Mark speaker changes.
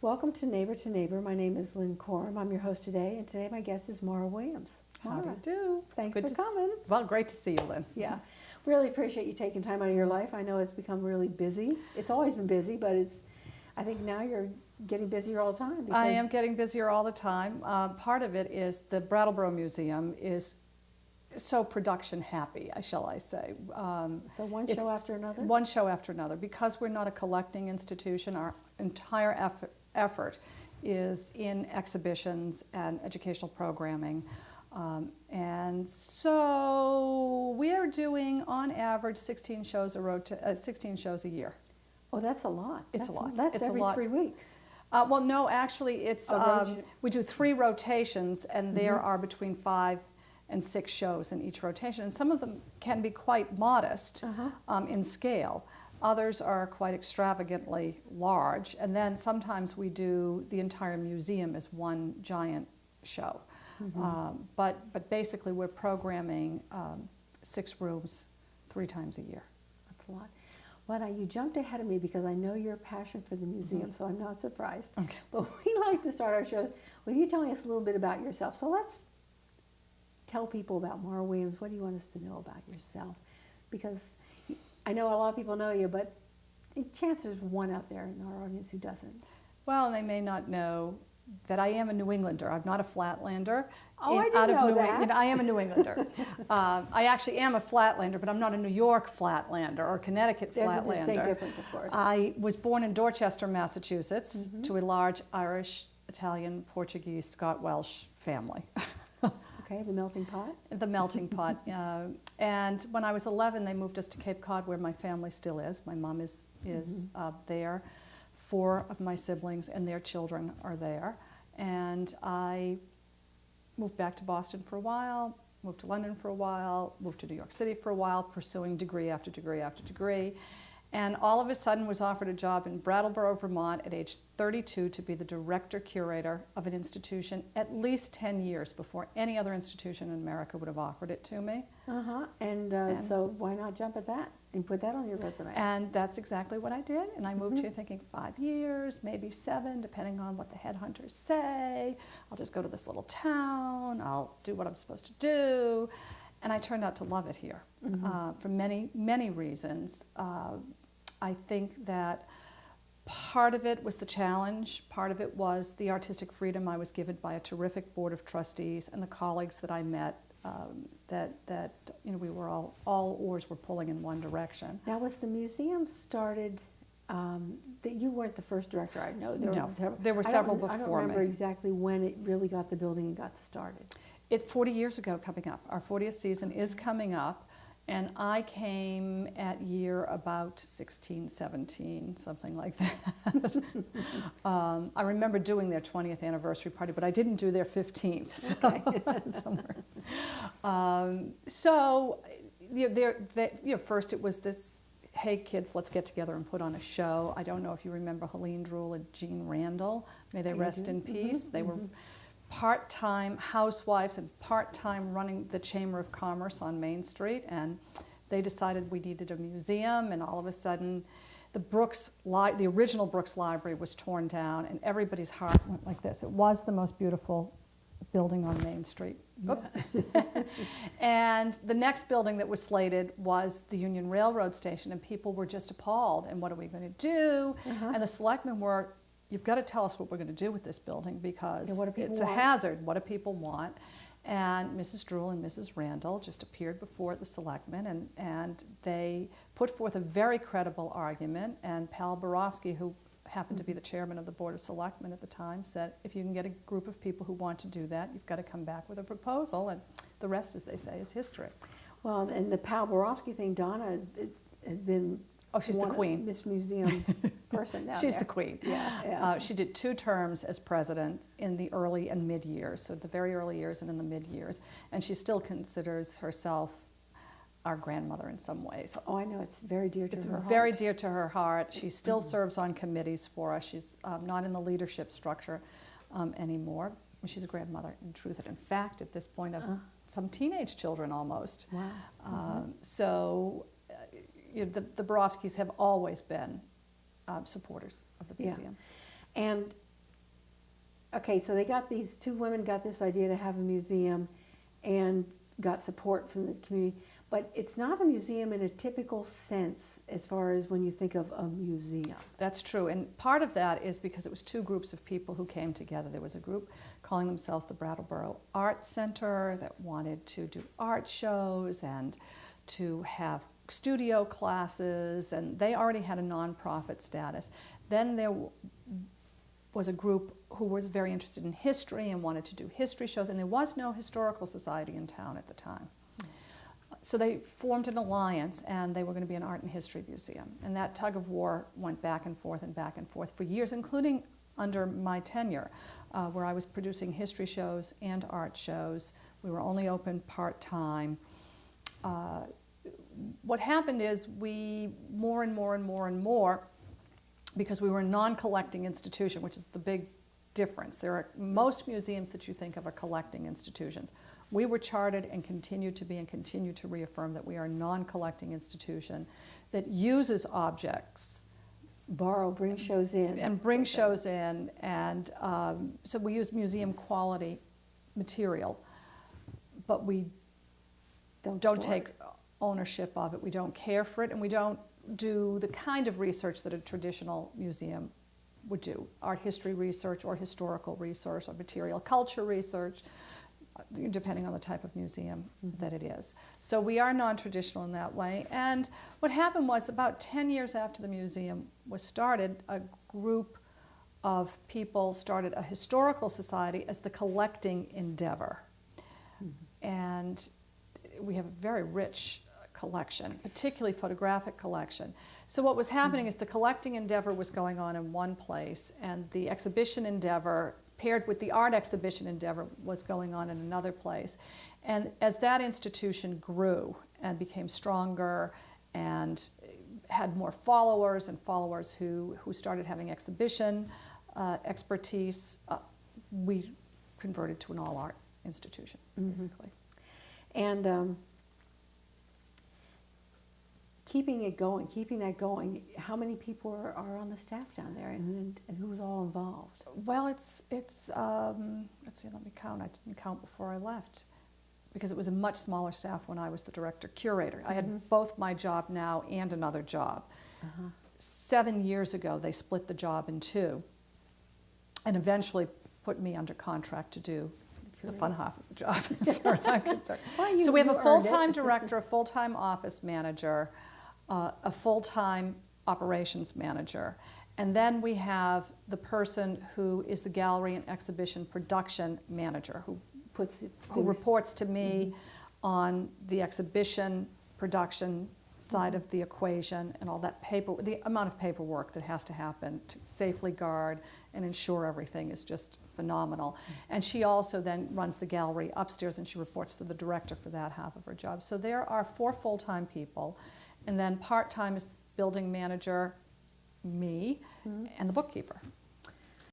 Speaker 1: Welcome to Neighbor. My name is Lynn Corum. I'm your host today, and today my guest is Mara Williams.
Speaker 2: How do you do?
Speaker 1: Thanks
Speaker 2: Good
Speaker 1: for coming.
Speaker 2: Well, great to see you, Lynn.
Speaker 1: Yeah, really appreciate you taking time out of your life. I know it's become really busy. It's always been busy, but I think now you're getting busier all the time.
Speaker 2: I am getting busier all the time. Part of it is the Brattleboro Museum is so production happy, shall I say.
Speaker 1: So one show after another?
Speaker 2: One show after another. Because we're not a collecting institution, our entire effort is in exhibitions and educational programming. And so we're doing, on average, 16 shows a year.
Speaker 1: Oh, that's a lot.
Speaker 2: It's a lot.
Speaker 1: That's
Speaker 2: it's
Speaker 1: every
Speaker 2: a lot.
Speaker 1: 3 weeks.
Speaker 2: Well, no, actually, it's we do 3 rotations, and there are between 5 and 6 shows in each rotation. And some of them can be quite modest in scale. Others are quite extravagantly large. And then sometimes we do the entire museum as one giant show. But basically, we're programming 6 rooms 3 times a year.
Speaker 1: That's a lot. Well, now you jumped ahead of me because I know your passion for the museum, so I'm not surprised.
Speaker 2: Okay.
Speaker 1: But we like to start our shows with you telling us a little bit about yourself. So let's tell people about Mara Williams. What do you want us to know about yourself? Because I know a lot of people know you, but chances there's one out there in our audience who doesn't.
Speaker 2: Well, they may not know that I am a New Englander. I'm not a Flatlander.
Speaker 1: Oh, I didn't know that.
Speaker 2: I am a New Englander. I actually am a Flatlander, but I'm not a New York Flatlander or Connecticut Flatlander.
Speaker 1: There's a distinct difference, of course.
Speaker 2: I was born in Dorchester, Massachusetts, to a large Irish, Italian, Portuguese, Scot-Welsh family.
Speaker 1: Okay, the melting pot?
Speaker 2: The melting pot. And when I was 11, they moved us to Cape Cod, where my family still is. My mom is there. 4 of my siblings and their children are there. And I moved back to Boston for a while, moved to London for a while, moved to New York City for a while, pursuing degree after degree after degree. And all of a sudden was offered a job in Brattleboro, Vermont at age 32 to be the director curator of an institution at least 10 years before any other institution in America would have offered it to me.
Speaker 1: And so why not jump at that and put that on your resume?
Speaker 2: And that's exactly what I did. And I moved here thinking 5 years, maybe 7, depending on what the headhunters say. I'll just go to this little town. I'll do what I'm supposed to do. And I turned out to love it here for many, many reasons. I think that part of it was the challenge. Part of it was the artistic freedom I was given by a terrific board of trustees and the colleagues that I met. We were all oars were pulling in one direction.
Speaker 1: Now, was the museum started? That you weren't the first director. I know
Speaker 2: there were several before me.
Speaker 1: I don't remember exactly when it really got the building and got started.
Speaker 2: It's 40 years ago coming up. Our 40th season is coming up. And I came at year about 16, 17, something like that. I remember doing their 20th anniversary party, but I didn't do their 15th. So, first it was this, hey kids, let's get together and put on a show. I don't know if you remember Helene Druhl and Jean Randall. May they rest in peace. They were part-time housewives and part-time running the Chamber of Commerce on Main Street, and they decided we needed a museum, and all of a sudden the original Brooks Library was torn down, and everybody's heart went like this. It was the most beautiful building on Main Street. Yeah. And the next building that was slated was the Union Railroad Station, and people were just appalled, and what are we going to do? And the selectmen were, you've got to tell us what we're going to do with this building because it's a hazard. What do people want? And Mrs. Druhl and Mrs. Randall just appeared before the selectmen, and they put forth a very credible argument. And Pal Borofsky, who happened to be the chairman of the Board of Selectmen at the time, said, if you can get a group of people who want to do that, you've got to come back with a proposal. And the rest, as they say, is history.
Speaker 1: Well, and the Pal Borofsky thing, Donna has been...
Speaker 2: Oh, she's the queen.
Speaker 1: Miss Museum person now.
Speaker 2: She's the queen.
Speaker 1: Yeah.
Speaker 2: She did 2 terms as president in the early and mid years, so the very early years and in the mid years. And she still considers herself our grandmother in some ways.
Speaker 1: Oh, I know. It's very dear to her heart.
Speaker 2: It's very dear to her heart. She still serves on committees for us. She's not in the leadership structure anymore. She's a grandmother, in truth. And in fact, at this point, of some teenage children almost.
Speaker 1: Wow.
Speaker 2: So the Borofskys have always been supporters of the museum.
Speaker 1: And okay, so they got these two women got this idea to have a museum and got support from the community. But it's not a museum in a typical sense as far as when you think of a museum.
Speaker 2: That's true, and part of that is because it was two groups of people who came together. There was a group calling themselves the Brattleboro Art Center that wanted to do art shows and to have studio classes, and they already had a nonprofit status. Then there was a group who was very interested in history and wanted to do history shows, and there was no historical society in town at the time. So they formed an alliance, and they were going to be an art and history museum. And that tug of war went back and forth for years, including under my tenure, where I was producing history shows and art shows. We were only open part-time. What happened is we more and more, because we were a non-collecting institution, which is the big difference. Most museums that you think of are collecting institutions. We were chartered and continue to be and continue to reaffirm that we are a non-collecting institution that uses objects.
Speaker 1: Bring shows in.
Speaker 2: And bring shows in. And so we use museum quality material, but we don't take ownership of it. We don't care for it, and we don't do the kind of research that a traditional museum would do. Art history research or historical research or material culture research, depending on the type of museum that it is. So we are non-traditional in that way. And what happened was about 10 years after the museum was started, a group of people started a historical society as the collecting endeavor. And we have a very rich collection, particularly photographic collection. So what was happening is the collecting endeavor was going on in one place, and the exhibition endeavor paired with the art exhibition endeavor was going on in another place. And as that institution grew and became stronger and had more followers and followers who started having exhibition expertise, we converted to an all-art institution, basically.
Speaker 1: And keeping that going, how many people are on the staff down there, and who's all involved?
Speaker 2: Well, it's let's see, let me count. I didn't count before I left because it was a much smaller staff when I was the director curator. I had both my job now and another job. 7 years ago, they split the job in two and eventually put me under contract to do the fun half of the job, as far as I'm concerned.
Speaker 1: Well,
Speaker 2: so we have a full-time director, a full-time office manager, a full-time operations manager, and then we have the person who is the gallery and exhibition production manager, who reports to me on the exhibition production side of the equation and all that the amount of paperwork that has to happen to safely guard and ensure everything is just phenomenal. And she also then runs the gallery upstairs, and she reports to the director for that half of her job. So there are 4 full-time people, and then part-time is building manager, me, and the bookkeeper.